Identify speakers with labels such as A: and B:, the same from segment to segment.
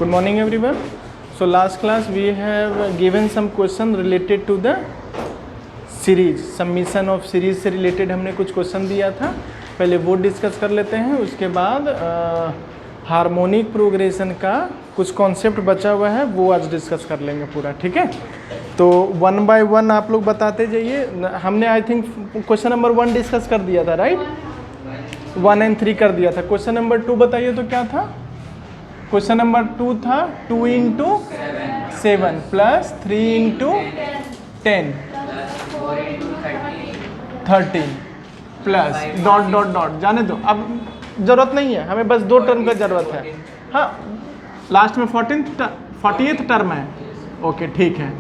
A: Good morning everyone. So last class we have given some question related to the series. Summation of series से related हमने कुछ question दिया था, पहले वो डिस्कस कर लेते हैं. उसके बाद हार्मोनिक प्रोग्रेशन का कुछ कॉन्सेप्ट बचा हुआ है वो आज डिस्कस कर लेंगे पूरा. ठीक है, तो वन बाय वन आप लोग बताते जाइए. हमने I think question number 1 discuss कर दिया था, राइट? 1 and 3 कर दिया था. क्वेश्चन नंबर 2 बताइए तो क्या था? क्वेश्चन नंबर 2 था 2 into 7 plus 3 into 10 13 plus dot dot dot. जाने दो, अब ज़रूरत नहीं है हमें, बस 2 टर्म का ज़रूरत है. हाँ, लास्ट में 40th टर्म है. ओके ठीक है,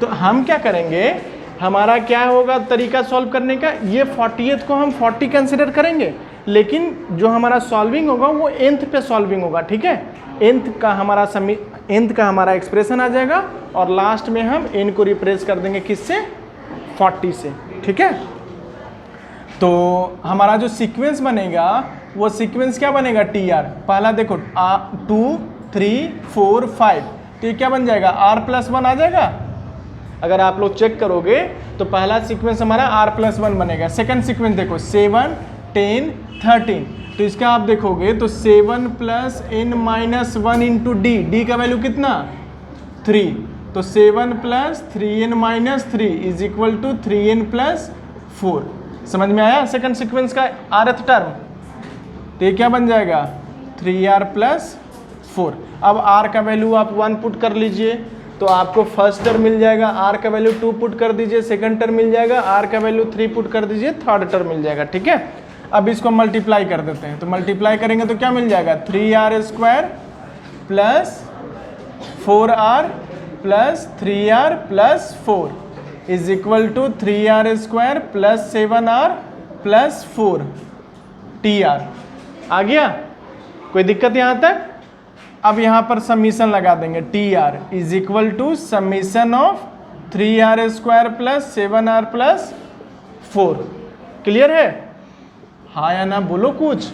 A: तो हम क्या करेंगे, हमारा क्या होगा तरीका सॉल्व करने का. ये 40th को हम 40 कंसिडर करेंगे, लेकिन जो हमारा सॉल्विंग होगा वो nth पे सॉल्विंग होगा. ठीक है, nth का हमारा एक्सप्रेशन आ जाएगा और लास्ट में हम n को रिप्लेस कर देंगे किससे? 40 से. ठीक है, तो हमारा जो सीक्वेंस बनेगा वो सीक्वेंस क्या बनेगा? TR. पहला देखो 2 3 4 5, तो ये क्या बन जाएगा? R+1 आ जाएगा. अगर आप लोग चेक करोगे तो पहला सीक्वेंस हमारा R+1 बनेगा. सेकंड सीक्वेंस देखो 7 10 13, तो इसका आप देखोगे तो 7 + n-1 इंटू डी का वैल्यू कितना? 3. तो 7 + 3n-3 is equal to 3n + 4. समझ में आया सेकंड सीक्वेंस का rth टर्म? तो ये क्या बन जाएगा? 3r + 4. अब r का वैल्यू आप 1 पुट कर लीजिए तो आपको फर्स्ट टर्म मिल जाएगा. r का वैल्यू 2 पुट कर दीजिए, सेकंड टर्म मिल जाएगा. r का वैल्यू 3 पुट कर दीजिए, थर्ड टर्म मिल जाएगा. ठीक है, अब इसको मल्टीप्लाई कर देते हैं. तो मल्टीप्लाई करेंगे तो क्या मिल जाएगा? 3r² plus 4r plus 3r plus 4 is equal to 3r² plus 7r plus 4 tr. आ गया? कोई दिक्कत यहाँ तक? अब यहाँ पर समीशन लगा देंगे. tr is equal to summation of 3r² plus 7r plus 4. Clear है? हाँ या ना बोलो, कुछ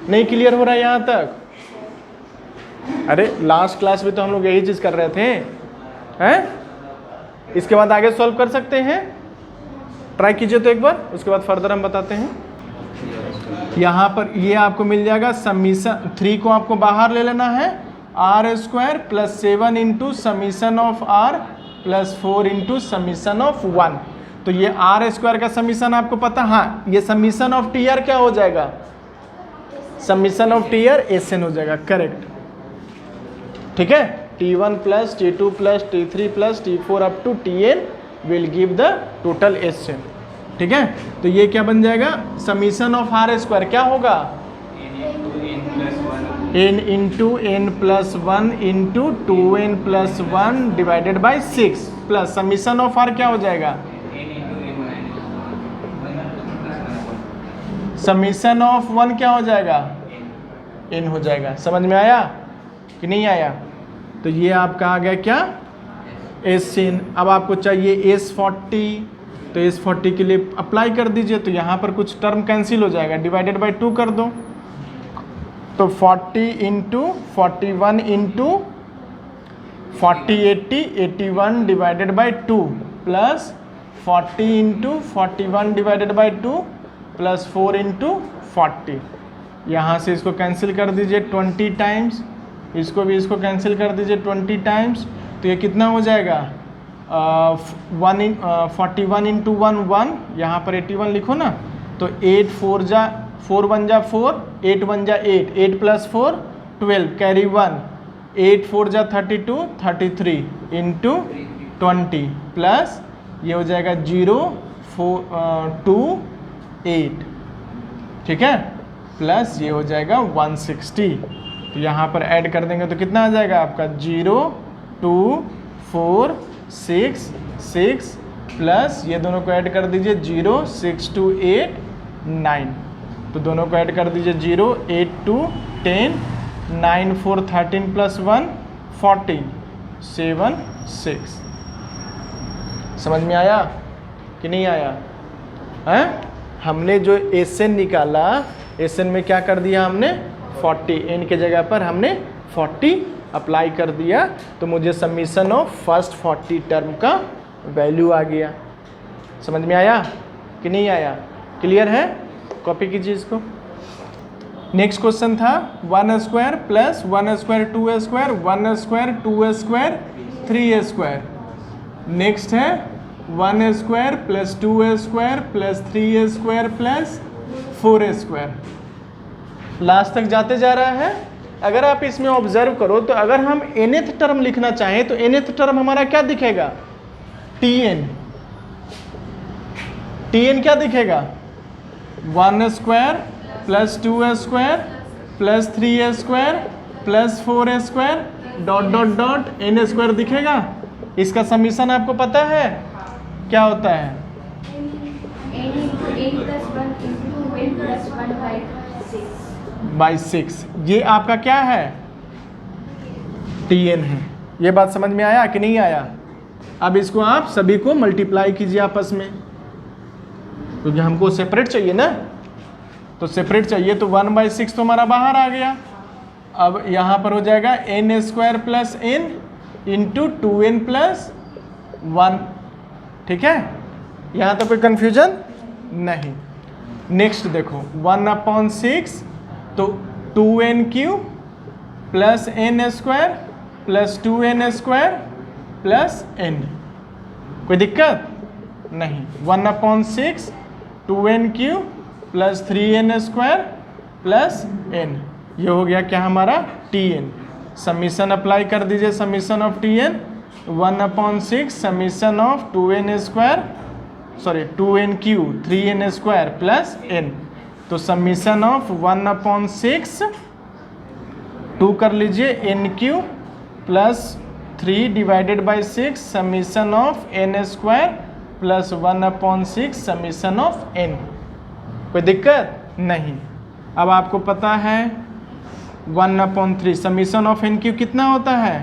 A: नहीं क्लियर हो रहा है यहाँ तक? अरे लास्ट क्लास में तो हम लोग यही चीज़ कर रहे थे हैं. इसके बाद आगे सॉल्व कर सकते हैं, ट्राई कीजिए तो एक बार, उसके बाद फर्दर हम बताते हैं. यहाँ पर ये आपको मिल जाएगा समीशन 3 को आपको बाहर ले लेना है. r² plus 7 into summation of r plus 4 into summation of 1. तो ये r² का समीशन आपको पता. हाँ, ये समीशन ऑफ tr क्या हो जाएगा? समीशन ऑफ tr Sn हो जाएगा. करेक्ट. ठीक है, t1 plus t2 plus t3 plus t4 up to tn will give the total Sn. ठीक है, तो ये क्या बन जाएगा? समीशन ऑफ r² क्या होगा? n into n+1 into 2n+1 divided by 6 plus summation of r क्या हो जाएगा? समीशन ऑफ 1 क्या हो जाएगा? n हो जाएगा. समझ में आया कि नहीं आया? तो ये आपका आ गया क्या? Sn. अब आपको चाहिए S40, तो S40 के लिए अप्लाई कर दीजिए. तो यहाँ पर कुछ टर्म कैंसिल हो जाएगा, डिवाइडेड बाई 2 कर दो. तो 40 into 41 into 40 80 81 divided by 2 plus 40 into 41 divided by 2 plus 4 into 40. यहाँ से इसको कैंसिल कर दीजिए 20 टाइम्स, इसको भी इसको कैंसिल कर दीजिए 20 टाइम्स. तो ये कितना हो जाएगा? 41 इंटू 1 1, यहाँ पर 81 लिखो ना. तो 8 4 जा 4 1 जा 4, 8 1 जा 8, 8 प्लस 4 12 कैरी 1, 8 4 जा 32 33 इंटू 20 प्लस ये हो जाएगा 0 4 2 8. ठीक है, प्लस ये हो जाएगा 160. तो यहाँ पर ऐड कर देंगे तो कितना आ जाएगा आपका? 0 2 4 6 6 प्लस ये दोनों को ऐड कर दीजिए 0 6 2 8 9. तो दोनों को ऐड कर दीजिए 0 8 2 10 9 4 13 प्लस 1 14 7 6. समझ में आया कि नहीं आया? हैं? हमने जो Sn निकाला, Sn में क्या कर दिया हमने? 40. n के जगह पर हमने 40 अप्लाई कर दिया तो मुझे समीशन ऑफ फर्स्ट 40 टर्म का वैल्यू आ गया। समझ में आया कि नहीं आया? क्लियर है? कॉपी कीजिए इसको। नेक्स्ट क्वेश्चन था 1 square plus 1 square 2 square 1 square 2 square 3 square. Next है 1 square plus 2 square plus 3 square plus 4 square. Last तक जाते जा रहा है। अगर आप इसमें ऑब्जर्व करो तो अगर हम nth टर्म लिखना चाहें तो nth टर्म हमारा क्या दिखेगा? tn। tn क्या दिखेगा? 1 square plus 2 square plus 3 square plus 4 square dot dot dot n square दिखेगा। इसका समीशन आपको पता है क्या होता है? बाई 6। ये आपका क्या है? tn है। ये बात समझ में आया कि नहीं आया? अब इसको आप सभी को मल्टीप्लाई कीजिए आपस में, क्योंकि हमको सेपरेट चाहिए ना, तो सेपरेट चाहिए तो 1/6 तो हमारा बाहर आ गया। अब यहाँ पर हो जाएगा n square plus n into 2n plus 1। ठीक है, यहाँ तो कोई कंफ्यूजन नहीं। नेक्स्ट देखो 1/6 तो 2n cube plus n square plus 2n square plus n। कोई दिक्कत नहीं। 1/6 2n cube plus 3n square plus n। ये हो गया क्या हमारा? tn। समीशन अप्लाई कर दीजिए। Summation of tn 1/6 summation of 2n square sorry 2n cube 3n square plus n। तो समीशन ऑफ 1/6 2 कर लीजिए n cube plus 3 divided by 6 summation of n square plus 1/6 summation of n। कोई दिक्कत नहीं। अब आपको पता है 1/3 समीशन ऑफ n क्यूब कितना होता है?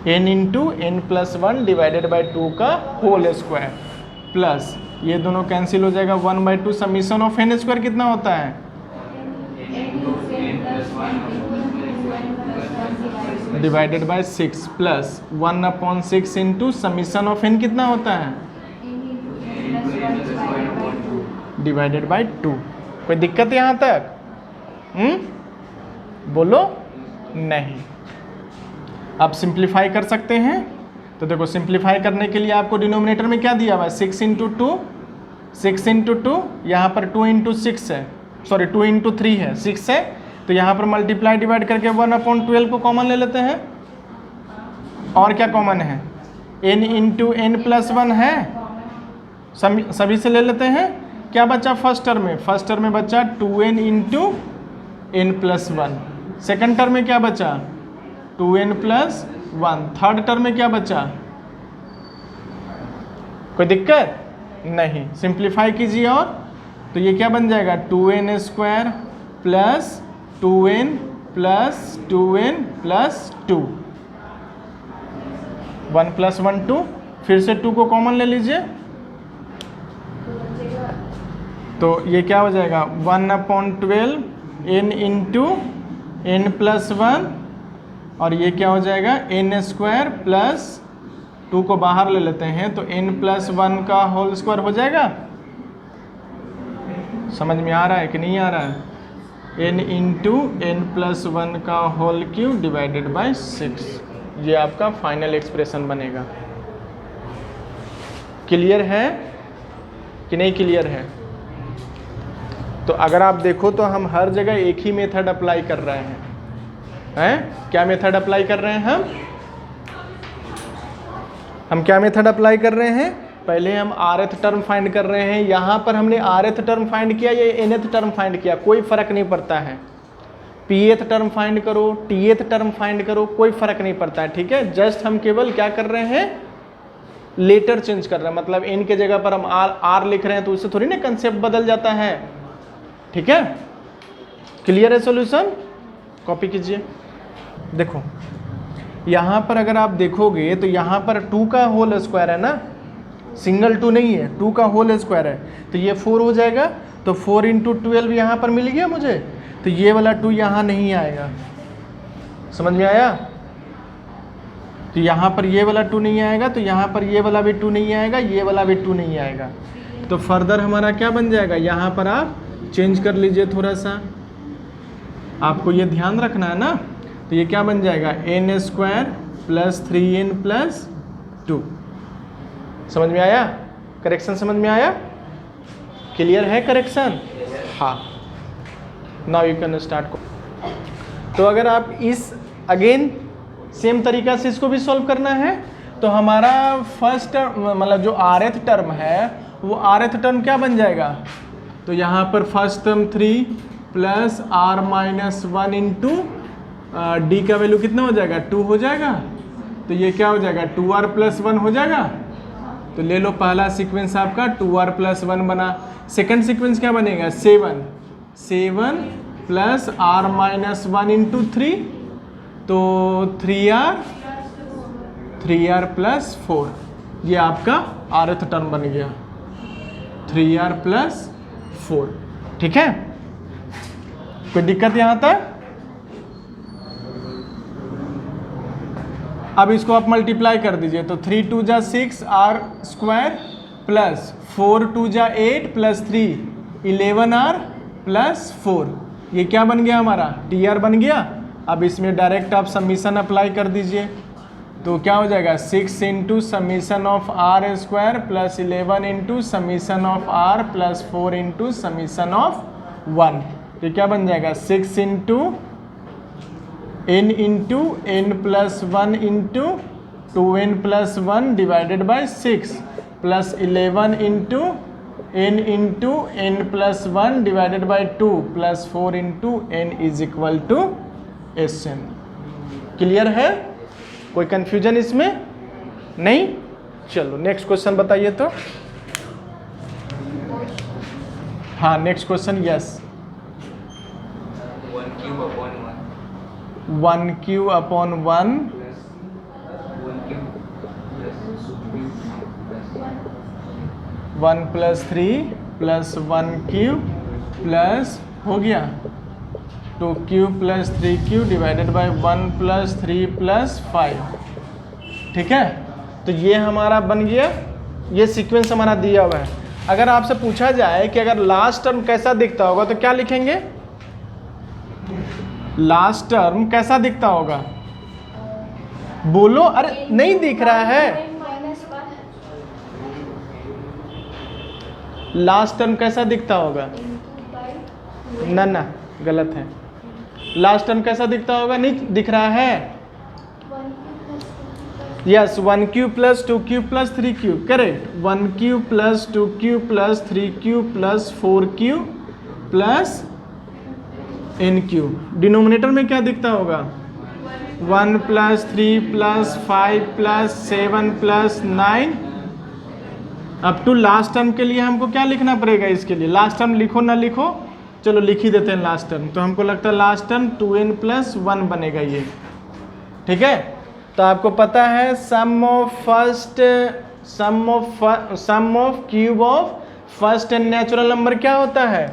A: n into n plus 1 divided by 2 का होल स्क्वायर प्लस ये दोनों कैंसिल हो जाएगा 1/2 समीशन ऑफ n स्क्वायर कितना होता है? Divided by 6 plus 1/6 into summation of n कितना होता है? Divided by 2। कोई दिक्कत यहाँ तक? बोलो नहीं। आप सिंप्लीफाई कर सकते हैं। तो देखो सिंप्लीफाई करने के लिए आपको डिनोमिनेटर में क्या दिया हुआ है? 6 इंटू 2 6 इंटू 2 यहाँ पर 2 इंटू 6 है, सॉरी 2 इंटू 3 है, 6 है। तो यहाँ पर मल्टीप्लाई डिवाइड करके 1/12 को कॉमन ले लेते हैं। और क्या कॉमन है? n इंटू n प्लस 1 है, सभी से ले लेते हैं। क्या बचा फर्स्ट टर्म में? फर्स्ट टर्म में बचा 2n into n plus 1। Second term में क्या बचा? 2n plus 1। थर्ड टर्म में क्या बचा? कोई दिक्कत नहीं। सिंप्लीफाई कीजिए और तो ये क्या बन जाएगा? 2n square plus 2n plus 2n plus 2। 1 plus 1 2। फिर से 2 को कॉमन ले लीजिए तो ये क्या हो जाएगा? 1/12 n इंटू n प्लस 1 और ये क्या हो जाएगा? n स्क्वायर प्लस 2 को बाहर ले लेते हैं तो n प्लस 1 का होल स्क्वायर हो जाएगा। समझ में आ रहा है कि नहीं आ रहा है? n इंटू n प्लस 1 का होल क्यूब डिवाइडेड बाई 6। ये आपका फाइनल एक्सप्रेशन बनेगा। क्लियर है कि नहीं क्लियर है? तो अगर आप देखो तो हम हर जगह एक ही मेथड अप्लाई कर रहे हैं। क्या मेथड अप्लाई कर रहे हैं हम क्या मेथड अप्लाई कर रहे हैं? पहले हम rth टर्म फाइंड कर रहे हैं। यहाँ पर हमने rth टर्म फाइंड किया या nth टर्म फाइंड किया, कोई फर्क नहीं पड़ता है। pth टर्म फाइंड करो, tth टर्म फाइंड करो, कोई फर्क नहीं पड़ता है। ठीक है, जस्ट हम केवल क्या कर रहे हैं? लेटर चेंज कर रहे हैं। मतलब n के जगह पर हम r लिख रहे हैं तो उससे थोड़ी ना कंसेप्ट बदल जाता है। ठीक है, क्लियर है सॉल्यूशन? कॉपी कीजिए। देखो यहाँ पर अगर आप देखोगे तो यहाँ पर 2 का होल स्क्वायर है ना, सिंगल 2 नहीं है, 2 का होल स्क्वायर है। तो ये 4 हो जाएगा तो 4 इंटू 12 यहाँ पर मिल गया मुझे, तो ये वाला 2 यहाँ नहीं आएगा। समझ में आया? तो यहाँ पर ये वाला 2 नहीं आएगा, तो यहाँ पर ये वाला भी 2 नहीं आएगा, ये वाला भी 2 नहीं आएगा। तो फर्दर हमारा क्या बन जाएगा, यहाँ पर आप चेंज कर लीजिए थोड़ा सा, आपको ये ध्यान रखना है ना। तो ये क्या बन जाएगा, n square plus 3n plus 2। समझ में आया? करेक्शन समझ में आया? क्लियर है करेक्शन? हाँ, नाउ यू कैन स्टार्ट। तो अगर आप इस अगेन सेम तरीका से इसको भी सॉल्व करना है, तो हमारा फर्स्ट मतलब जो rth टर्म है वो rth टर्म क्या बन जाएगा, तो यहाँ पर first term 3 plus r minus 1 into D का वैल्यू कितना हो जाएगा, 2 हो जाएगा। तो ये क्या हो जाएगा, 2r प्लस 1 हो जाएगा। तो ले लो, पहला सीक्वेंस आपका 2r प्लस 1 बना। सेकंड सीक्वेंस क्या बनेगा, 7 प्लस r माइनस 1 इंटू 3, तो 3r प्लस 4, ये आपका rth टर्म बन गया, 3r प्लस 4। ठीक है, कोई दिक्कत यहाँ तक? अब इसको आप मल्टीप्लाई कर दीजिए, तो 3 2 जा 6 r स्क्वायर प्लस 4 2 जा 8 प्लस 3 11r प्लस 4, ये क्या बन गया हमारा, tr बन गया। अब इसमें डायरेक्ट आप समीशन अप्लाई कर दीजिए, तो क्या हो जाएगा, 6 into summation of r square plus 11 into summation of r plus 4 into summation of 1। तो क्या बन जाएगा, 6 into n plus 1 into 2n plus 1 divided by 6 plus 11 into n plus 1 divided by 2 plus 4 into n is equal to Sn। Clear है? कोई confusion इसमें नहीं? चलो next question बताइए तो। हाँ next question, yes. 1q upon 1 1 plus 3 plus 1q plus हो गया 2q plus 3q divided by 1 plus 3 plus 5। ठीक है, तो ये हमारा बन गया, ये सीक्वेंस हमारा दिया हुआ है। अगर आपसे पूछा जाए कि अगर लास्ट टर्म कैसा दिखता होगा, तो क्या लिखेंगे, लास्ट टर्म कैसा दिखता होगा, बोलो। अरे नहीं दिख रहा है, लास्ट टर्म कैसा दिखता होगा, ना गलत है। लास्ट टर्म कैसा दिखता होगा, नहीं दिख रहा है, yes 1q plus 2q plus 3q, correct. 1q plus 2q plus 3q plus 4q plus nq। Denominator में क्या दिखता होगा, 1 plus 3 plus 5 plus 7 plus 9 up to last term के लिए हमको क्या लिखना पड़ेगा, इसके लिए लास्ट टर्म लिखो ना लिखो, चलो लिख ही देते हैं लास्ट टर्म। तो हमको लगता है लास्ट टर्म 2n प्लस 1 बनेगा ये। ठीक है, तो आपको पता है sum of cube of first and natural number क्या होता है,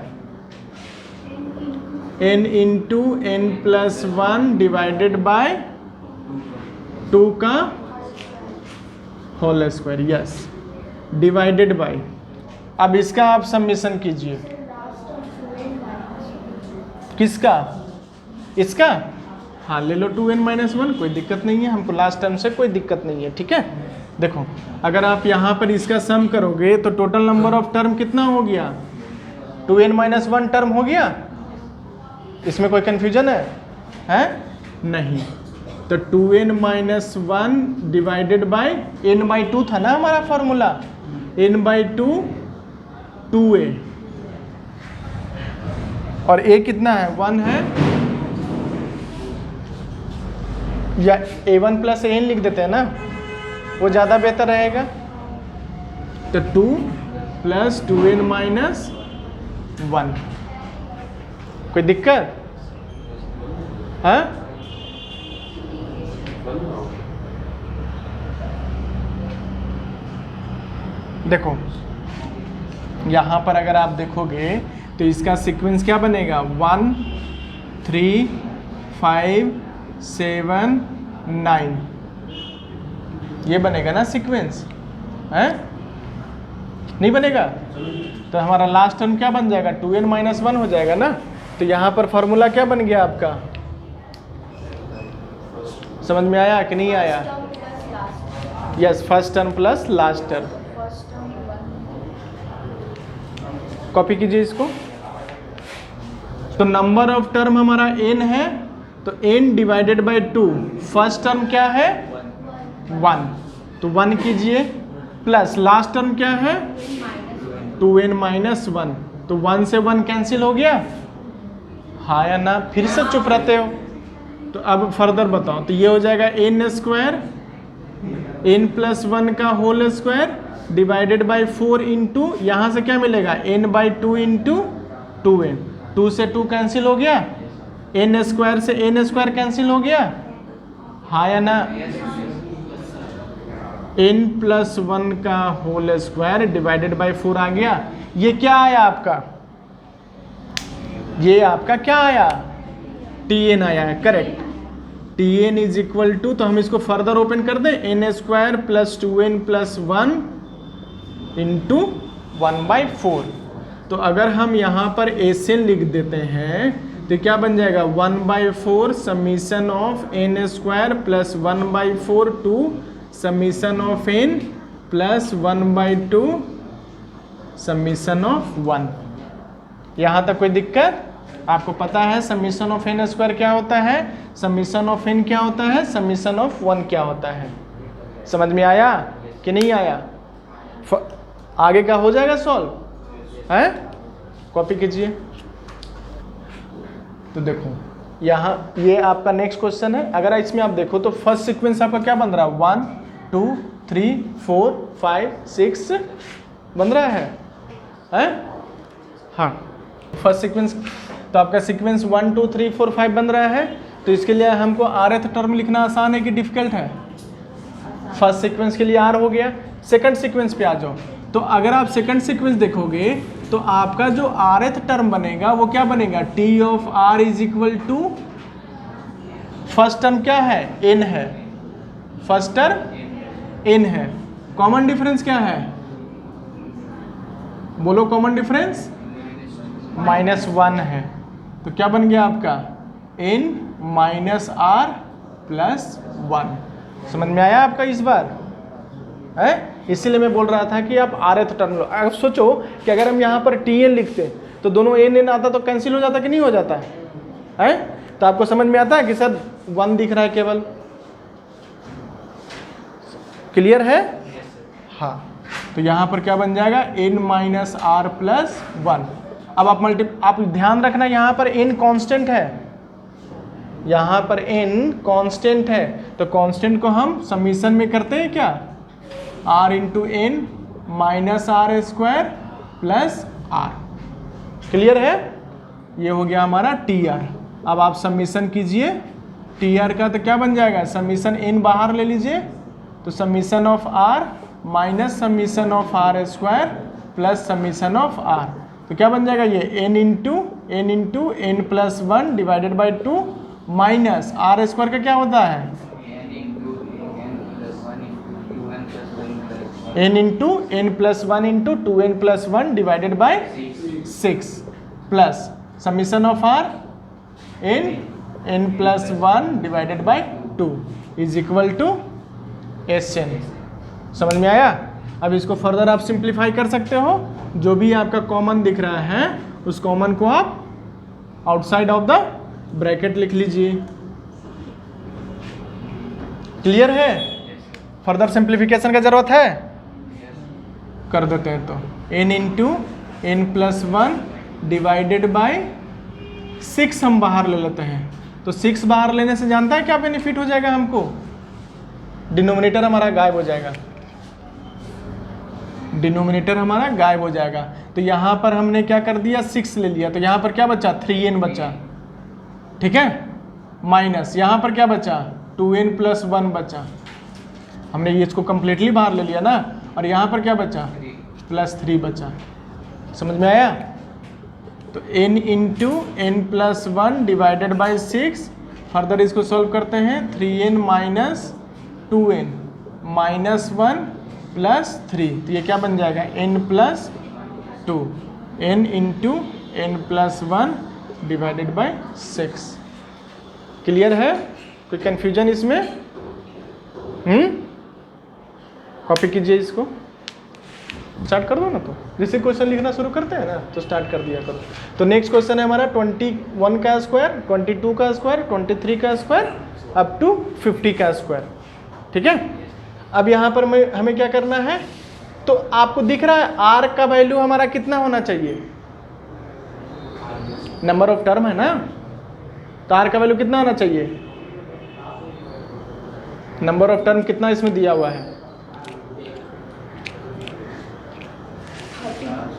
A: n into n plus 1 divided by 2 का whole square, yes divided by. अब इसका आप समेशन कीजिए, किसका, इसका, हाँ ले लो 2n माइनस 1, कोई दिक्कत नहीं है, हमको लास्ट टर्म से कोई दिक्कत नहीं है। ठीक है, देखो अगर आप यहाँ पर इसका सम करोगे तो टोटल नंबर ऑफ टर्म कितना हो गया, 2n माइनस 1 टर्म हो गया। इसमें कोई कन्फ्यूजन है? नहीं। तो 2n minus 1 divided by n by 2 था ना हमारा फॉर्मूला, n बाई 2 2a, और a कितना है, 1 है, या a1 प्लस an लिख देते हैं ना, वो ज़्यादा बेहतर रहेगा। तो 2 प्लस 2n माइनस 1, कोई दिक्कत है? देखो यहाँ पर अगर आप देखोगे तो इसका सीक्वेंस क्या बनेगा 1 3 5 7 9, ये बनेगा ना सीक्वेंस है, नहीं बनेगा? तो हमारा लास्ट टर्म क्या बन जाएगा 2n-1 हो जाएगा ना। तो यहाँ पर फॉर्मूला क्या बन गया आपका, समझ में आया कि नहीं आया? Yes, first term plus last term. Copy कीजिए इसको। तो नंबर ऑफ टर्म हमारा n है, तो n divided by 2, first term क्या है 1, तो 1 कीजिए, प्लस लास्ट टर्म क्या है 2n-1, तो 1 से 1 कैंसिल हो गया, हाँ या ना? फिर से चुप रहते हो। तो अब फर्दर बताओ, तो ये हो जाएगा n² n+1 का whole square divided by 4 into, यहाँ से क्या मिलेगा n/2 इंटू 2n, 2 से 2 कैंसिल हो गया, n² से n² कैंसिल हो गया, हाँ या ना? n+1 का होल स्क्वायर डिवाइडेड बाय 4 आ गया। ये क्या आया आपका, ये आपका क्या आया tn आया है, correct. tn is equal to, तो हम इसको फर्दर ओपन कर दें, n² plus 2n plus 1 into 1/4। तो अगर हम यहाँ पर एसएन लिख देते हैं तो क्या बन जाएगा 1/4 summation of n² plus 1/4 two summation of n plus 1/2 summation of 1। यहाँ तक कोई दिक्कत? आपको पता है समीशन ऑफ n² क्या होता है, समीशन ऑफ n क्या होता है, समीशन ऑफ 1 क्या होता है। समझ में आया कि नहीं आया? आगे का हो जाएगा सॉल्व है, कॉपी कीजिए। तो देखो यहाँ ये आपका नेक्स्ट क्वेश्चन है। अगर इसमें आप देखो तो फर्स्ट सीक्वेंस आपका क्या बन रहा है 1 2 3 4 5 6 बन रहा है? हाँ, फर्स्ट सीक्वेंस तो आपका सीक्वेंस 1 2 3 4 5 बन रहा है। तो इसके लिए हमको rth टर्म लिखना आसान है कि डिफिकल्ट है? फर्स्ट सीक्वेंस के लिए r हो गया। सेकंड सीक्वेंस पे आ जाओ, तो अगर आप सेकंड सीक्वेंस देखोगे तो आपका जो rth टर्म बनेगा वो क्या बनेगा t of r is equal to, first term क्या है n है, फर्स्ट टर्म n है, कॉमन डिफरेंस क्या है बोलो, कॉमन डिफरेंस -1 है। तो क्या बन गया आपका n माइनस r प्लस 1। समझ में आया आपका इस बार है? इसीलिए मैं बोल रहा था कि आप rth टर्म लो। अब सोचो कि अगर हम यहाँ पर tn लिखते तो दोनों n आता तो कैंसिल हो जाता कि नहीं हो जाता है? तो आपको समझ में आता है कि सर 1 दिख रहा है केवल, क्लियर है? हाँ, तो यहाँ पर क्या बन जाएगा n माइनस r प्लस 1। अब आप ध्यान रखना यहाँ पर n कांस्टेंट है, यहाँ पर n कांस्टेंट है, तो कांस्टेंट को हम समीशन में करते हैं क्या, r into n minus r square plus r। Clear है? ये हो गया हमारा tr। अब आप समीशन कीजिए tr का, तो क्या बन जाएगा समीशन n बाहर ले लीजिए, तो summation of r minus summation of r square plus summation of r। तो क्या बन जाएगा ये n into n plus 1 divided by 2 minus r square का क्या होता है n into n plus 1 into 2n plus 1 divided by 6 plus summation of r n plus 1 divided by 2 is equal to Sn। समझ में आया? अब इसको फर्दर आप सिंप्लीफाई कर सकते हो, जो भी आपका कॉमन दिख रहा है उस कॉमन को आप आउटसाइड ऑफ द ब्रैकेट लिख लीजिए। क्लियर है? फर्दर सिंप्लीफिकेशन का जरूरत है? कर देते हैं। तो n into n plus 1 divided by 6 हम बाहर ले लेते हैं। तो 6 बाहर लेने से जानता है क्या बेनिफिट हो जाएगा हमको, डिनोमिनेटर हमारा गायब हो जाएगा, डिनोमिनेटर हमारा गायब हो जाएगा। तो यहाँ पर हमने क्या कर दिया 6 ले लिया, तो यहाँ पर क्या बचा 3n बचा, ठीक है, माइनस यहाँ पर क्या बचा 2n प्लस 1 बचा, हमने ये इसको कंप्लीटली बाहर ले लिया ना, और यहाँ पर क्या बचा प्लस 3 बचा। समझ में आया? तो n into N plus one divided by 6। Further इसको सॉल्व करते हैं, 3n minus 2n minus 1 plus 3, तो ये क्या बन जाएगा n plus 2, n into N plus one divided by 6। Clear है? कोई कंफ्यूजन इसमें? कॉपी कीजिए इसको, स्टार्ट कर दो ना। तो जैसे क्वेश्चन लिखना शुरू करते हैं ना तो स्टार्ट कर दिया करो। तो नेक्स्ट क्वेश्चन है हमारा 21 का स्क्वायर, 22 का स्क्वायर, 23 का स्क्वायर अप टू 50 का स्क्वायर। ठीक है, अब यहाँ पर हमें क्या करना है, तो आपको दिख रहा है r का वैल्यू हमारा कितना होना चाहिए, नंबर ऑफ टर्म है ना, तो r का वैल्यू कितना होना चाहिए, नंबर ऑफ टर्म कितना इसमें दिया हुआ है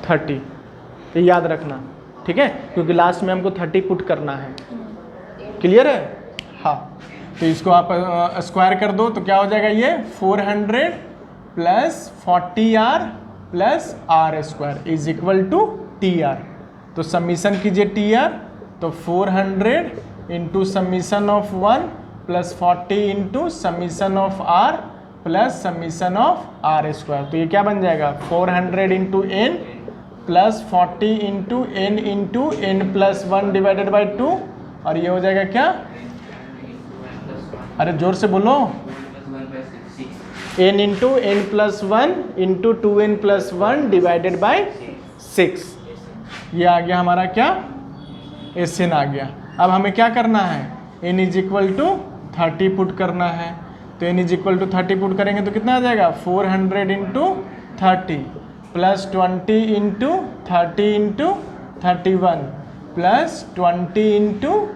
A: 30, तो याद रखना। ठीक है, क्योंकि लास्ट में हमको 30 पुट करना है। क्लियर है? हाँ, तो इसको आप स्क्वायर कर दो तो क्या हो जाएगा, ये 400 plus 40r plus R square is equal to TR। तो समीशन कीजिए TR, तो 400 into summation of 1 plus 40 into summation of r plus summation of R square. तो ये क्या बन जाएगा, 400 into N plus 40 into N plus 1 divided by 2, और ये हो जाएगा क्या, अरे जोर से बोलो, n into N plus 1 into 2n plus 1 divided by 6। ये आ गया हमारा क्या, SN आ गया। अब हमें क्या करना है, n is equal to 30 put करना है, तो n is equal to 30 put करेंगे तो कितना आ जाएगा, 400 into 30 plus 20 into 30 into 31 plus 20 into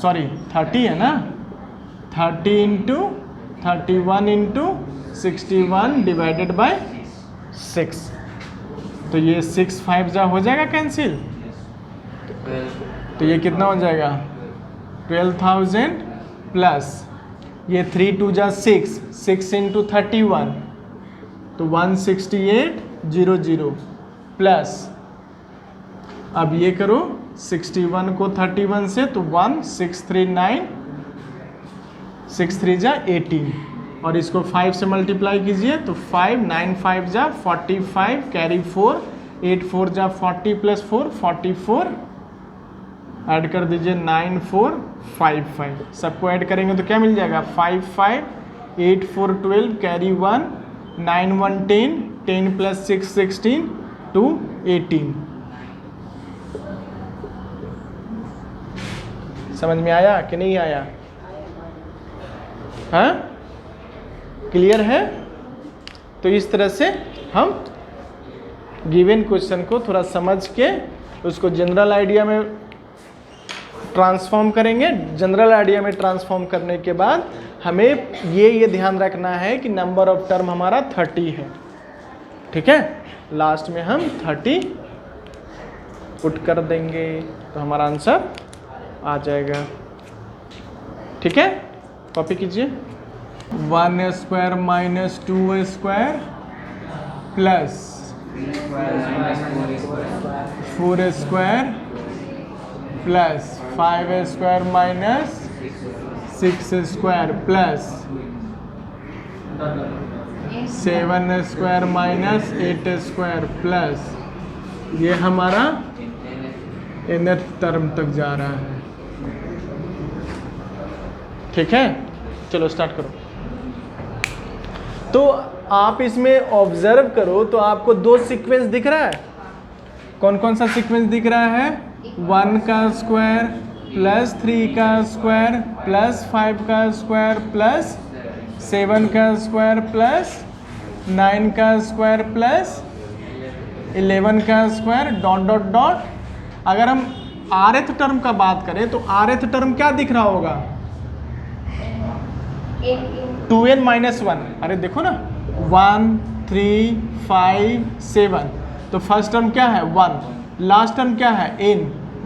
A: 30 है ना, 30 इंटू 31 इंटू 61 डिवाइडेड बाई 6। तो ये 6 5 जा हो जाएगा कैंसिल, तो ये कितना हो जाएगा 12,000 प्लस ये 3 2 जा 6 इंटू 31 तो 168,000 प्लस, अब ये करो 61 को 31 से तो 1639, 6 3 जा 18, और इसको 5 से मल्टीप्लाई कीजिए तो 5 9 5 जा 45 कैरी 4 8 4 जा 40 प्लस 4 44, ऐड कर दीजिए 9 4 5 5, सबको ऐड करेंगे तो क्या मिल जाएगा 5 5 8 4 12 कैरी 1 9 1 10 10 प्लस 6 16 2 18। समझ में आया कि नहीं आया? हाँ, क्लियर है? तो इस तरह से हम गिवन क्वेश्चन को थोड़ा समझ के उसको जनरल आइडिया में ट्रांसफॉर्म करेंगे। जनरल आइडिया में ट्रांसफॉर्म करने के बाद हमें ये ध्यान रखना है कि नंबर ऑफ टर्म हमारा 30 है। ठीक है, लास्ट में हम 30 पुट कर देंगे तो हमारा आंसर आ जाएगा। ठीक है, कॉपी कीजिए, 1 square minus 2 square plus 4 square plus 5 square minus 6 square plus 7 square minus 8 square plus, ये हमारा nth टर्म तक जा रहा है। ठीक है, चलो स्टार्ट करो। तो आप इसमें ऑब्जर्व करो तो आपको 2 सीक्वेंस दिख रहा है। कौन कौन सा सीक्वेंस दिख रहा है, 1 का स्क्वायर प्लस 3 का स्क्वायर प्लस 5 का स्क्वायर प्लस 7 का स्क्वायर प्लस 9 का स्क्वायर प्लस 11 का स्क्वायर डॉट डॉट डॉट। अगर हम rth टर्म का बात करें तो rth टर्म क्या दिख रहा होगा, 2n माइनस 1। अरे देखो ना, 1 3 5 7, तो फर्स्ट टर्म क्या है 1, लास्ट टर्म क्या है n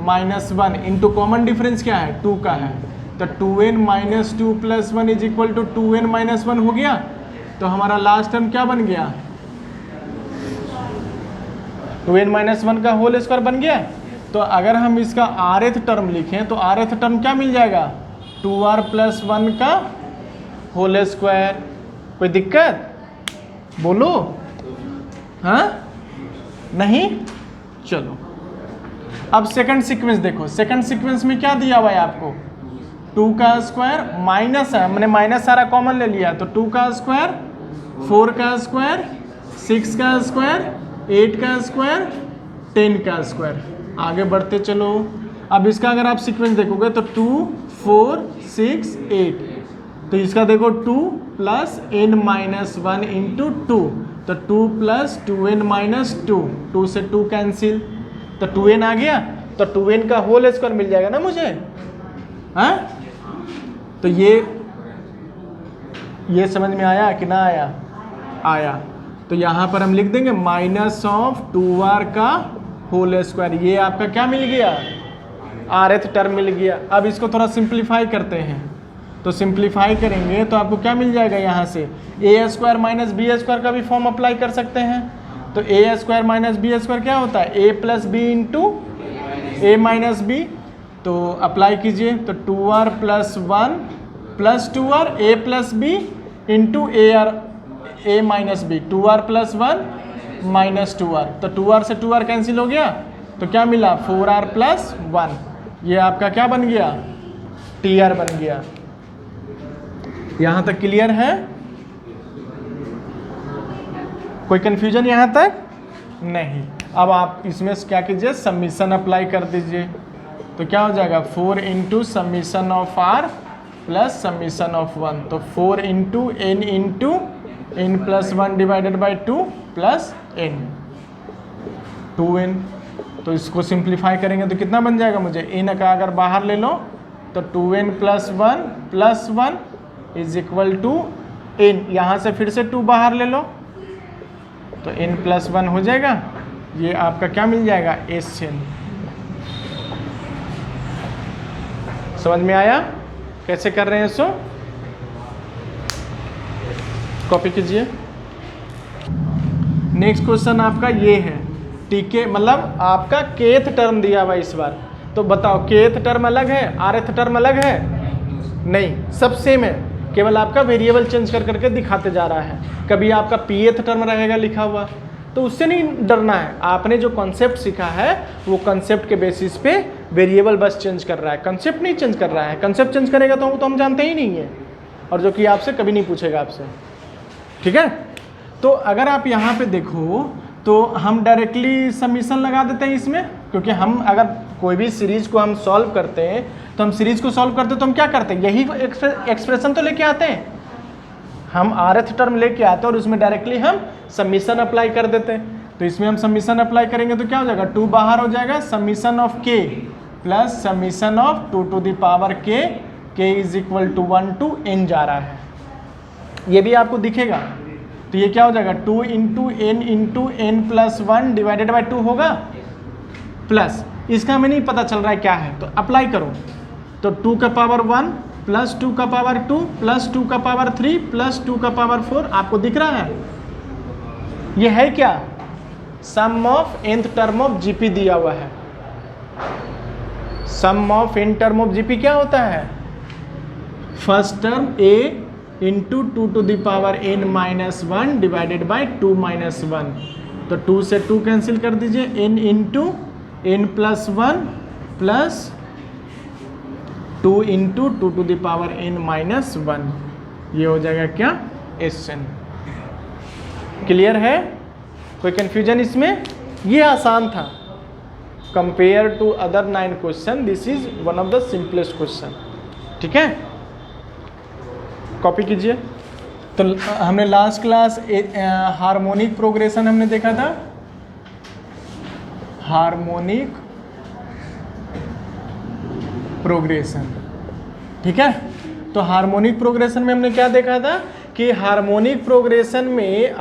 A: minus 1 into common difference क्या है 2 का है, तो 2n minus 2 plus 1 is equal to 2n minus 1 हो गया। तो हमारा लास्ट टर्म क्या बन गया, 2n माइनस 1 का होल स्क्वायर बन गया। तो अगर हम इसका rth टर्म लिखें तो rth टर्म क्या मिल जाएगा, 2r प्लस 1 का होल स्क्वायर। कोई दिक्कत बोलो, हाँ नहीं? चलो अब सेकंड सीक्वेंस देखो। सेकंड सीक्वेंस में क्या दिया हुआ है आपको, 2 का स्क्वायर माइनस है, हमने माइनस सारा कॉमन ले लिया, तो 2 का स्क्वायर, 4 का स्क्वायर, 6 का स्क्वायर, 8 का स्क्वायर, 10 का स्क्वायर। आगे बढ़ते चलो। अब इसका अगर आप सीक्वेंस देखोगे तो 2 4 6 8, तो इसका देखो 2 प्लस n माइनस 1 इंटू 2, तो 2 प्लस 2n माइनस 2, 2 से 2 कैंसिल, तो 2n आ गया, तो 2n का होल स्क्वायर मिल जाएगा ना मुझे, हाँ? तो ये समझ में आया कि ना आया? आया। तो यहाँ पर हम लिख देंगे माइनस ऑफ 2r का होल स्क्वायर। ये आपका क्या मिल गया, rth टर्म मिल गया। अब इसको थोड़ा सिंप्लीफाई करते हैं, तो सिंप्लीफाई करेंगे तो आपको क्या मिल जाएगा, यहाँ से a square minus B square का भी फॉर्म अप्लाई कर सकते हैं। तो a square minus B square क्या होता है, a plus B into A minus B. तो अप्लाई कीजिए, तो 2r प्लस 1 प्लस 2r a plus B into A minus B, 2r plus 1 minus 2r, तो 2r से 2r कैंसिल हो गया, तो क्या मिला 4r प्लस 1। ये आपका क्या बन गया, tr बन गया। यहाँ तक क्लियर है? कोई कंफ्यूजन यहाँ तक नहीं? अब आप इसमें क्या कीजिए, समीशन अप्लाई कर दीजिए, तो क्या हो जाएगा 4 into summation of r plus summation of 1, तो 4 into n plus 1 divided by 2 plus n, 2n। तो इसको सिंप्लीफाई करेंगे तो कितना बन जाएगा, मुझे n का अगर बाहर ले लो तो 2n plus 1 is equal to n, यहाँ से फिर से 2 बाहर ले लो तो n प्लस 1 हो जाएगा। ये आपका क्या मिल जाएगा, Sn। समझ में आया कैसे कर रहे हैं इसको? कॉपी कीजिए। नेक्स्ट क्वेश्चन आपका ये है, टीके मतलब आपका kth टर्म दिया हुआ इस बार, तो बताओ kth टर्म अलग है, rth टर्म अलग है? नहीं, सब सेम है, केवल आपका वेरिएबल चेंज कर करके दिखाते जा रहा है। कभी आपका pth टर्म रहेगा लिखा हुआ, तो उससे नहीं डरना है। आपने जो कॉन्सेप्ट सीखा है वो कॉन्सेप्ट के बेसिस पे वेरिएबल बस चेंज कर रहा है, कॉन्सेप्ट नहीं चेंज कर रहा है। कॉन्सेप्ट चेंज करेगा तो हम जानते ही नहीं है, और जो कि आपसे कभी नहीं पूछेगा आपसे, ठीक है? तो अगर आप यहाँ पे देखो तो हम डायरेक्टली समीशन लगा देते हैं इसमें, क्योंकि हम अगर कोई भी सीरीज को हम सॉल्व करते हैं तो हम सीरीज को सॉल्व करते हैं तो हम क्या करते हैं, यही एक्सप्रेशन तो लेके आते हैं, हम rth टर्म लेके आते हैं और उसमें डायरेक्टली हम समीशन अप्लाई कर देते हैं। तो इसमें हम समीशन अप्लाई करेंगे तो क्या हो जाएगा, 2 बाहर हो जाएगा, summation of k plus summation of 2 to the power k is equal to 1 to n जा रहा है, ये भी आपको दिखेगा। तो ये क्या हो जाएगा, 2 into n plus 1 divided by 2 होगा, प्लस इसका हमें नहीं पता चल रहा है क्या है, तो अप्लाई करो, तो 2 का पावर 1 प्लस 2 का पावर 2 प्लस 2 का पावर 3 प्लस 2 का पावर 4, आपको दिख रहा है? ये है क्या, sum of nth term of GP दिया हुआ है। Sum of n term of GP क्या होता है, first term a into 2 to the power n minus 1 divided by 2 minus 1, तो 2 से 2 कैंसिल कर दीजिए, n into n plus 1 plus 2 into 2 to the power n minus 1, ये हो जाएगा क्या, Sn। क्लियर है? कोई कंफ्यूजन इसमें? ये आसान था compare to other 9 question, this is one of the simplest question, ठीक है? कॉपी कीजिए। तो हमने लास्ट क्लास हार्मोनिक प्रोग्रेशन हमने देखा था, हार्मोनिक प्रोग्रेशन, ठीक है? तो हार्मोनिक प्रोग्रेशन में हमने क्या देखा था कि हार्मोनिक प्रोग्रेशन में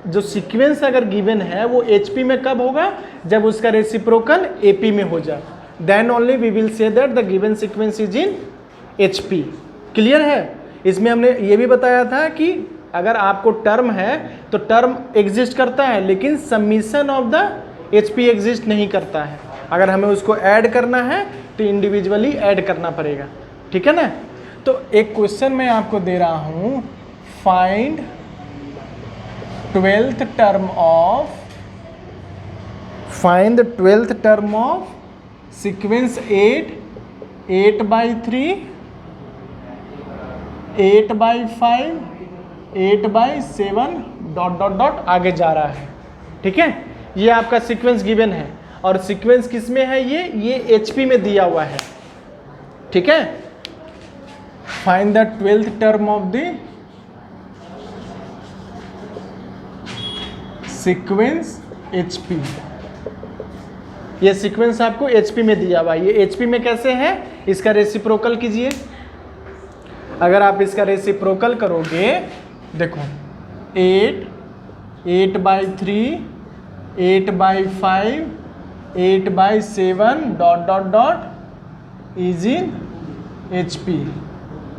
A: जो सीक्वेंस अगर गिवन है वो HP में कब होगा, जब उसका रेसिप्रोकल AP में हो जाए, then only we will say that the given sequence is in HP। Clear है? इसमें हमने ये भी बताया था कि अगर आपको टर्म है तो टर्म एग्जिस्ट करता है, लेकिन summation of the HP exist नहीं करता है। अगर हमें उसको ऐड करना है तो इंडिविजुअली ऐड करना पड़ेगा, ठीक है ना। तो एक क्वेश्चन मैं आपको दे रहा हूँ, find 12th term of sequence 8, 8/3, 8/5, 8/7 ... आगे जा रहा है, ठीक है। ये आपका सीक्वेंस गिवन है और सीक्वेंस किस में है, ये HP में दिया हुआ है, ठीक है। Find the 12th term of the sequence HP। ये सीक्वेंस आपको HP में दिया हुआ है। ये HP में कैसे है, इसका रेसिप्रोकल कीजिए। अगर आप इसका रेसिप्रोकल करोगे, देखो 8, 8/3, 8/5, 8/7 ... इज इन HP।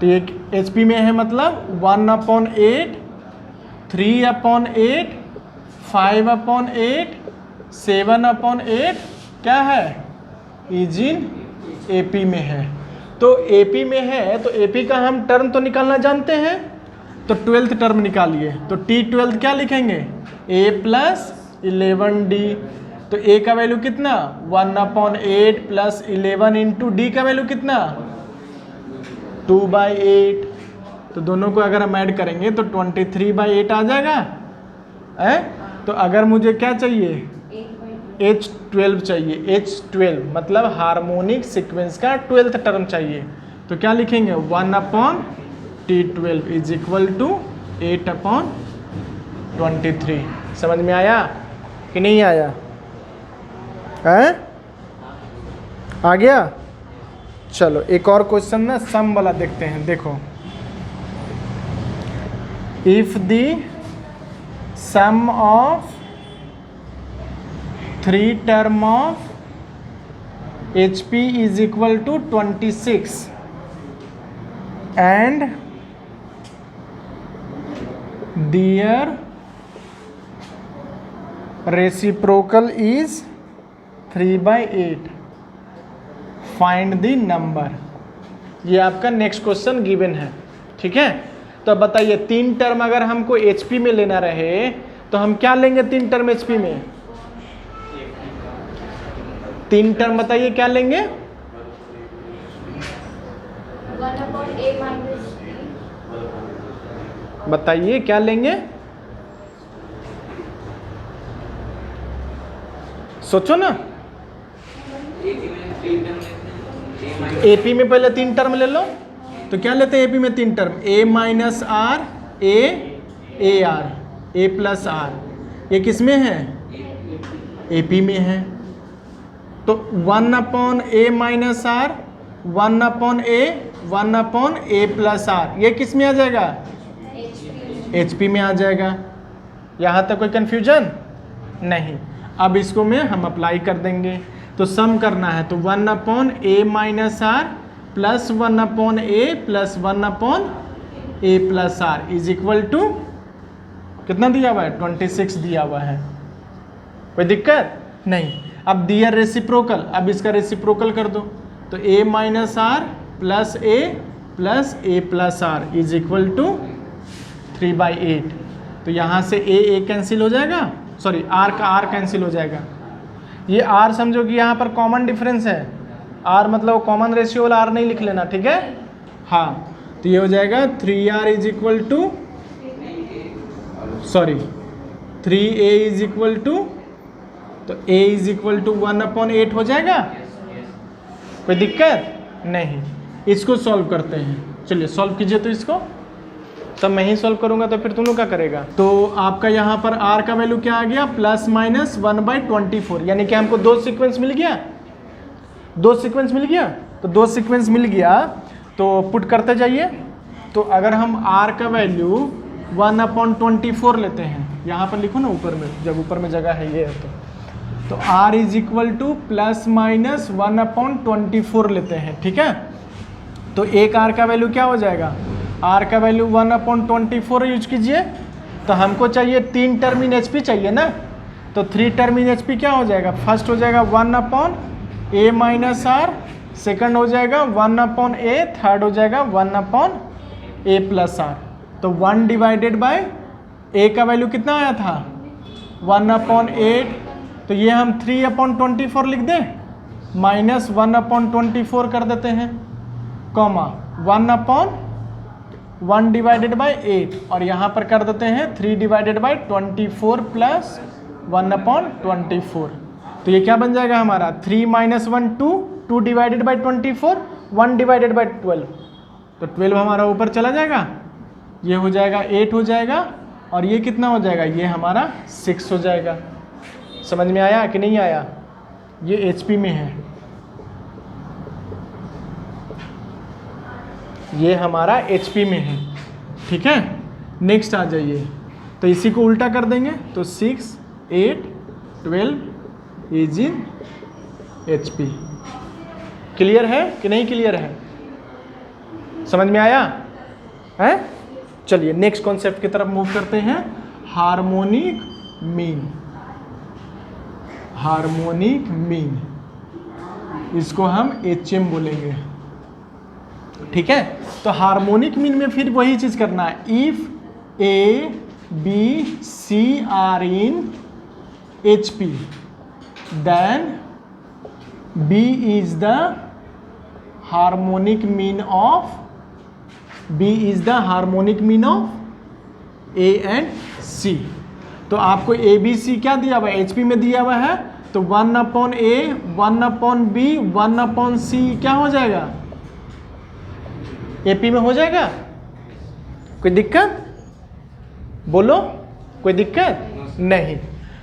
A: तो ये HP में है, मतलब 1/8, 3/8, 5/8, 7/8 क्या है, इज इन AP में है। तो AP में है तो AP का हम टर्म तो निकालना जानते हैं, तो 12th टर्म निकालिए। तो T12 क्या लिखेंगे, A + 11D। तो A का वैल्यू कितना, 1/8 + 11 इंटू D का वैल्यू कितना, 2/8। तो दोनों को अगर हम ऐड करेंगे तो 23/8 आ जाएगा है। तो अगर मुझे क्या चाहिए, H12 चाहिए, H12 मतलब हार्मोनिक सीक्वेंस का 12th टर्म चाहिए। तो क्या लिखेंगे, 1/T12 इज इक्वल टू 8/23। समझ में आया कि नहीं आया है, आ गया। चलो एक और क्वेश्चन ना सम वाला देखते हैं। देखो, if the sum of 3 term of HP is equal to 26 and their reciprocal is 3/8, find the number. ये आपका नेक्स्ट क्वेश्चन गिवन है, ठीक है। तो अब बताइए, 3 टर्म अगर हमको HP में लेना रहे तो हम क्या लेंगे, 3 टर्म HP में 3 टर्म बताइए क्या लेंगे,
B: 1/A -
A: बताइए क्या लेंगे, सोचो ना। AP में पहले 3 टर्म ले लो, तो क्या लेते हैं AP में 3 term, A - R, A, AR, A + R। ये किस में है, AP में है। तो 1/A - R, 1/A, 1/A + R, ये किस में आ जाएगा, HP में आ जाएगा। यहाँ तक कोई कंफ्यूजन नहीं। अब इसको में हम अप्लाई कर देंगे। तो सम करना है, तो 1/A - R plus 1/A plus 1/A + R is equal to कितना दिया हुआ है, 26 दिया हुआ है। कोई दिक्कत नहीं। अब दिया रेसिप्रोकल, अब इसका रेसिप्रोकल कर दो। तो A - R plus A plus A + R is equal to 3/8। तो यहाँ से A कैंसिल हो जाएगा, सॉरी R का R कैंसिल हो जाएगा। ये R समझो कि यहाँ पर कॉमन डिफरेंस है, R मतलब कॉमन रेशियो वाला R नहीं लिख लेना, ठीक है। हाँ, तो ये हो जाएगा 3R is equal to, sorry 3A is equal to, तो A इज इक्वल टू 1/8 हो जाएगा। कोई दिक्कत नहीं। इसको सॉल्व करते हैं, चलिए सॉल्व कीजिए। तो इसको तब मैं ही सॉल्व करूंगा, तो फिर दोनों का करेगा। तो आपका यहाँ पर R का वैल्यू क्या आ गया, +-1/24, यानी कि हमको 2 सीक्वेंस मिल गया, 2 सीक्वेंस मिल गया। तो 2 सीक्वेंस मिल गया तो पुट करते जाइए। तो अगर हम R का वैल्यू 1/24 लेते हैं, यहाँ पर लिखो ना ऊपर में, जब ऊपर में जगह है ये है तो R इज इक्वल टू +-1/24 लेते हैं, ठीक है। तो एक R का वैल्यू क्या हो जाएगा, R का वैल्यू 1/24 यूज कीजिए। तो हमको चाहिए 3 टर्म इन HP चाहिए ना, तो 3 टर्म इन एच पी क्या हो जाएगा, फर्स्ट हो जाएगा 1/a माइनस आर, सेकंड हो जाएगा 1/a, थर्ड हो जाएगा 1/a प्लस आर। तो 1 डिवाइडेड बाय a का वैल्यू कितना आया था 1/8, तो ये हम 3/24 लिख दें, माइनस 1/24 कर देते हैं, कॉमा 1/1 डिवाइडेड बाय 8, और यहाँ पर कर देते हैं 3 डिवाइडेड बाय 24 प्लस 1/24। तो ये क्या बन जाएगा हमारा 3 - 1 2 डिवाइडेड बाय 24, 1 डिवाइडेड बाय 12, तो 12 हमारा ऊपर चला जाएगा, ये हो जाएगा 8 हो जाएगा, और ये कितना हो जाएगा, ये हमारा 6 हो जाएगा। समझ में आया कि नहीं आया? ये एचपी में है, ये हमारा एचपी में है, ठीक है। नेक्स्ट आ जाइए, तो इसी को उल्टा कर देंगे, तो 6 8 12 इज इन एचपी। क्लियर है कि नहीं क्लियर है? समझ में आया है? चलिए नेक्स्ट कॉन्सेप्ट की तरफ मूव करते हैं, हार्मोनिक मीन। हार्मोनिक मीन, इसको हम HM बोलेंगे, ठीक है। तो हार्मोनिक मीन में फिर वही चीज करना है, if A B C are in HP then B is the harmonic mean of A and C। तो आपको A B C क्या दिया हुआ है, HP में दिया हुआ है, तो 1/A 1/B 1/C क्या हो जाएगा, AP में हो जाएगा। कोई दिक्कत बोलो, कोई दिक्कत नहीं।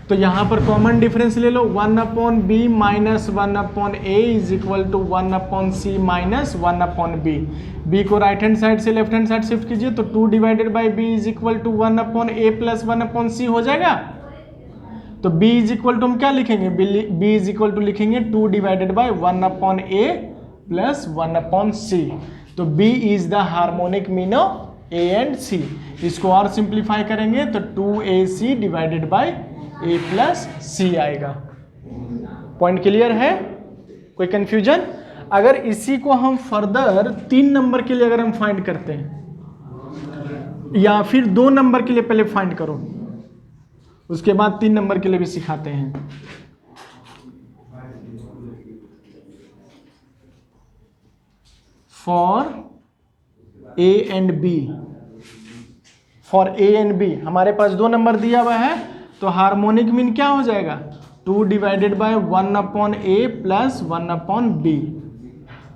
A: तो यहाँ पर कॉमन डिफरेंस ले लो, 1/B minus 1/A is equal to 1/C minus 1/B। B को राइट हैंड साइड से लेफ्ट हैंड साइड शिफ्ट कीजिए, तो 2 divided by B is equal to 1/A plus 1/C हो जाएगा। तो B इज इक्वल टू हम क्या लिखेंगे, B इज इक्वल टू लिखेंगे 2 divided by 1/A plus 1/C। तो B is the harmonic mean of A and C। इसको और सिंप्लीफाई करेंगे तो 2AC divided by A plus C आएगा। पॉइंट क्लियर है? कोई कंफ्यूजन? अगर इसी को हम फर्दर 3 नंबर के लिए अगर हम फाइंड करते हैं, या फिर 2 नंबर के लिए पहले फाइंड करो, उसके बाद 3 नंबर के लिए भी सिखाते हैं। For A and B, for A and B हमारे पास 2 नंबर दिया हुआ है, तो हार्मोनिक मीन क्या हो जाएगा, 2 divided by 1/A plus 1/B।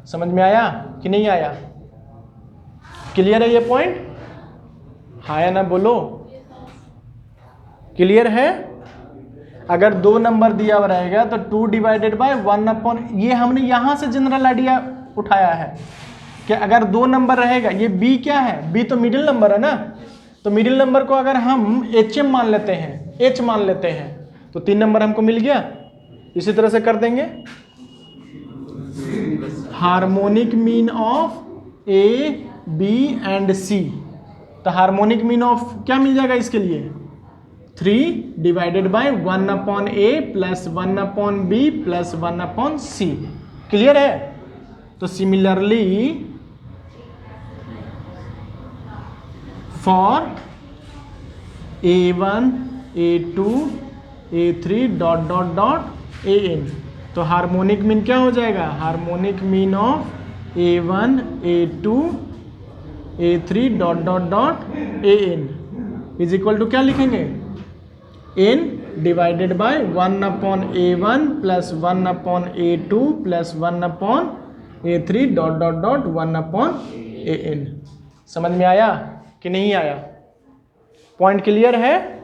A: समझ में आया कि नहीं आया? क्लियर है ये पॉइंट? हाँ या ना बोलो, क्लियर है? अगर 2 नंबर दिया हुआ रहेगा तो 2 डिवाइडेड बाय 1/, ये हमने यहां से जनरल आइडिया उठाया है कि अगर 2 नंबर रहेगा, ये B क्या है, B तो मिडिल नंबर है ना, तो मिडिल नंबर को अगर हम HM मान लेते हैं, H मान लेते हैं, तो 3 नंबर हमको मिल गया। इसी तरह से कर देंगे, harmonic mean of A B and C। तो हार्मोनिक मीन ऑफ क्या मिल जाएगा इसके लिए, 3 divided by 1/A plus 1/B plus 1/C। Clear है? तो similarly for A1 A2 A3 dot dot dot AN, तो हार्मोनिक मीन क्या हो जाएगा, harmonic mean of A1 A2 A3 dot dot dot AN is equal to क्या लिखेंगे, N divided by 1/A1 plus 1/A2 plus 1/A3 dot dot dot 1/AN। समझ में आया कि नहीं आया? पॉइंट क्लियर है?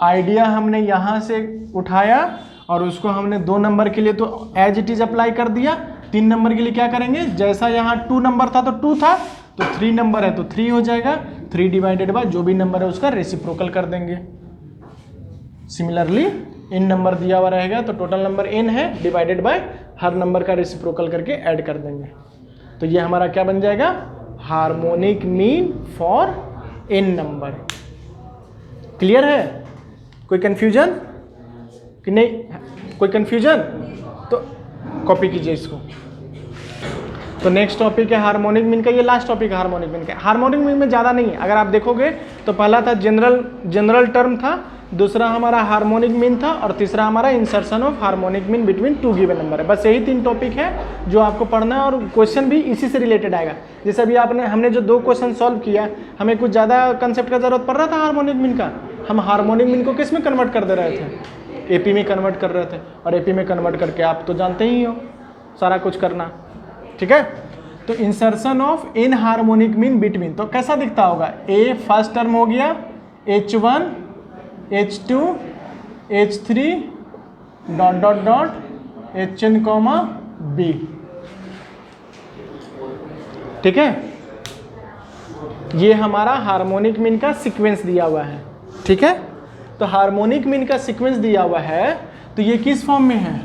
A: आइडिया हमने यहां से उठाया और उसको हमने 2 नंबर के लिए तो एज इट इज अप्लाई कर दिया। 3 नंबर के लिए क्या करेंगे, जैसा यहाँ 2 नंबर था तो 2 था, तो 3 नंबर है तो 3 हो जाएगा, 3 डिवाइडेड बाय जो भी नंबर है उसका रेसिप्रोकल कर देंगे। सिमिलरली इन नंबर दिया हुआ रहेगा तो टोटल नंबर n है, डिवाइडेड बाय हर नंबर का रेसिप्रोकल करके ऐड कर देंगे। तो ये हमारा क्या बन जाएगा, harmonic mean for n number. Clear है? कोई कंफ्यूजन? कि नहीं? कोई कन्फ्यूजन? तो कॉपी कीजिए इसको। तो नेक्स्ट टॉपिक है हार्मोनिक मीन का, ये लास्ट टॉपिक है हार्मोनिक मीन का। हार्मोनिक मीन में ज़्यादा नहीं है, अगर आप देखोगे तो पहला था जनरल टर्म था, दूसरा हमारा हार्मोनिक मीन था, और तीसरा हमारा insertion of harmonic mean between two given number है। बस यही 3 टॉपिक है जो आपको पढ़ना है, और क्वेश्चन भी इसी से रिलेटेड आएगा। जैसे अभी हमने जो 2 क्वेश्चन सॉल्व किया, हमें कुछ ज़्यादा कंसेप्ट का जरूरत पड़ रहा था हार्मोनिक मीन का, हम हार्मोनिक मीन को किस में कन्वर्ट कर दे रहे थे? एपी में कन्वर्ट कर रहे थे, और एपी में कन्वर्ट करके आप तो जानते ही हो सारा कुछ करना, ठीक है। तो insertion of in harmonic mean between, तो कैसा दिखता होगा? ए फर्स्ट टर्म हो गया, H1 H2 H3 dot dot dot HN comma B, ठीक है। ये हमारा हार्मोनिक मीन का सीक्वेंस दिया हुआ है, ठीक है। तो हार्मोनिक मीन का सीक्वेंस दिया हुआ है, तो ये किस फॉर्म में है?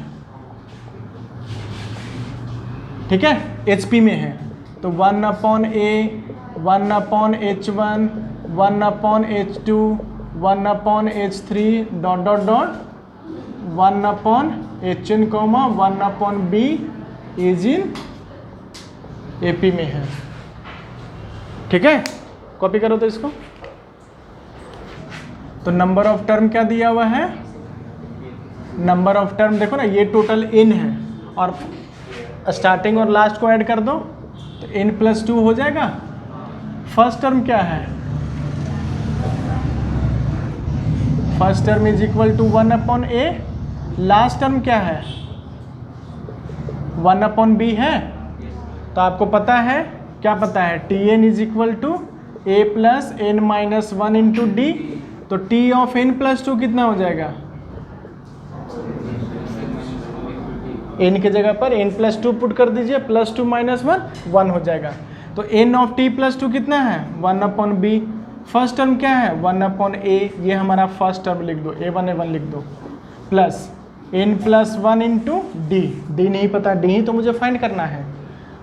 A: ठीक है, HP में है। तो 1/A 1/H1 1/H2 1/H3 dot dot dot 1/HN comma 1/B is in AP में है, ठीक है। कॉपी करो तो इसको। तो नंबर ऑफ टर्म क्या दिया हुआ है? नंबर ऑफ टर्म देखो ना, ये टोटल n है, और स्टार्टिंग और लास्ट को ऐड कर दो तो n+2 हो जाएगा। फर्स्ट टर्म क्या है? First term is equal to 1/A। Last term क्या है? 1/B है। तो आपको पता है, क्या पता है? Tn is equal to A plus n-1 into D. तो T ऑफ n+2 कितना हो जाएगा? n के जगह पर n+2 पुट कर दीजिए, +2 - 1 1 हो जाएगा। तो n ऑफ t+2 कितना है? 1/B। फर्स्ट टर्म क्या है? 1/A, ये हमारा फर्स्ट टर्म लिख दो, A1 लिख दो, plus n+1 into D. D नहीं पता, डी ही तो मुझे फाइंड करना है।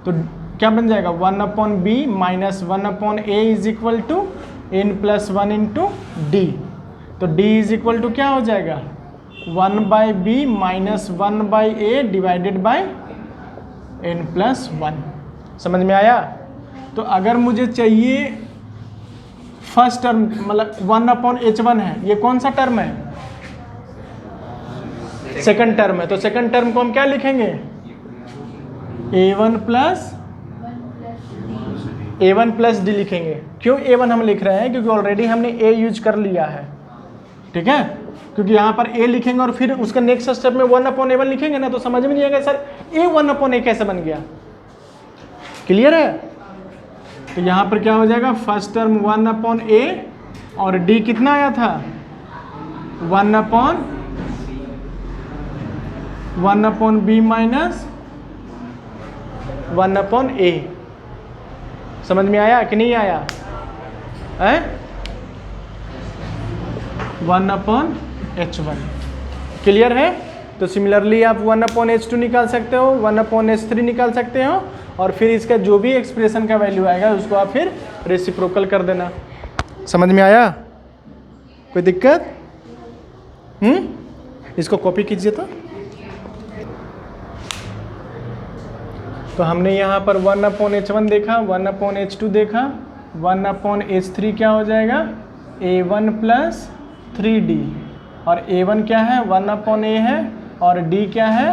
A: तो क्या बन जाएगा? 1/B minus 1/A is equal to n+1 into D. तो d इज इक्वल टू क्या हो जाएगा? 1/B minus 1/A divided by n+1। समझ में आया? तो अगर मुझे चाहिए फर्स्ट टर्म, मतलब 1/H1 है, ये कौन सा टर्म है? सेकंड टर्म है। तो सेकंड टर्म को हम क्या लिखेंगे? A1 प्लस D लिखेंगे। क्यों A1 हम लिख रहे हैं? क्योंकि ऑलरेडी हमने A यूज कर लिया है, ठीक है। क्योंकि यहाँ पर A लिखेंगे और फिर उसका नेक्स्ट स्टेप में 1/A1 लिखेंगे ना, तो समझ में नहीं आएगा सर A 1/A कैसे बन गया। क्लियर है? तो यहाँ पर क्या हो जाएगा? फर्स्ट टर्म 1/A और D कितना आया था? 1/B minus 1/A। समझ में आया कि नहीं आया? 1/H1। क्लियर है? तो सिमिलरली आप 1/H2 निकाल सकते हो, 1/H3 निकाल सकते हो, और फिर इसका जो भी एक्सप्रेशन का वैल्यू आएगा उसको आप फिर रेसिप्रोकल कर देना। समझ में आया? कोई दिक्कत? इसको कॉपी कीजिए। तो हमने यहाँ पर 1/H1 देखा, 1/H2 देखा, 1/H3 क्या हो जाएगा? A1 प्लस 3D, और A1 क्या है? 1/A है, और D क्या है?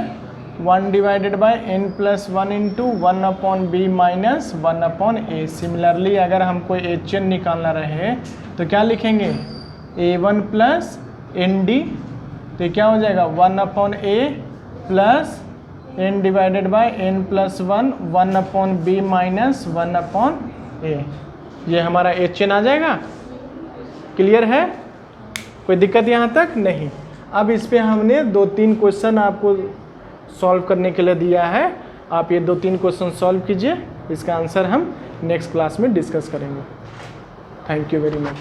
A: 1 divided by n+1 into 1/B minus 1/A। Similarly अगर हमको HN निकालना रहे तो क्या लिखेंगे? A1 प्लस ND, तो क्या हो जाएगा? 1/A plus n divided by n+1 1/B minus 1/A। ये हमारा HN आ जाएगा। क्लियर है? कोई दिक्कत यहाँ तक नहीं। अब इस पे हमने 2-3 क्वेश्चन आपको सॉल्व करने के लिए दिया है। आप ये 2-3 क्वेश्चन सॉल्व कीजिए, इसका आंसर हम नेक्स्ट क्लास में डिस्कस करेंगे। Thank you very much.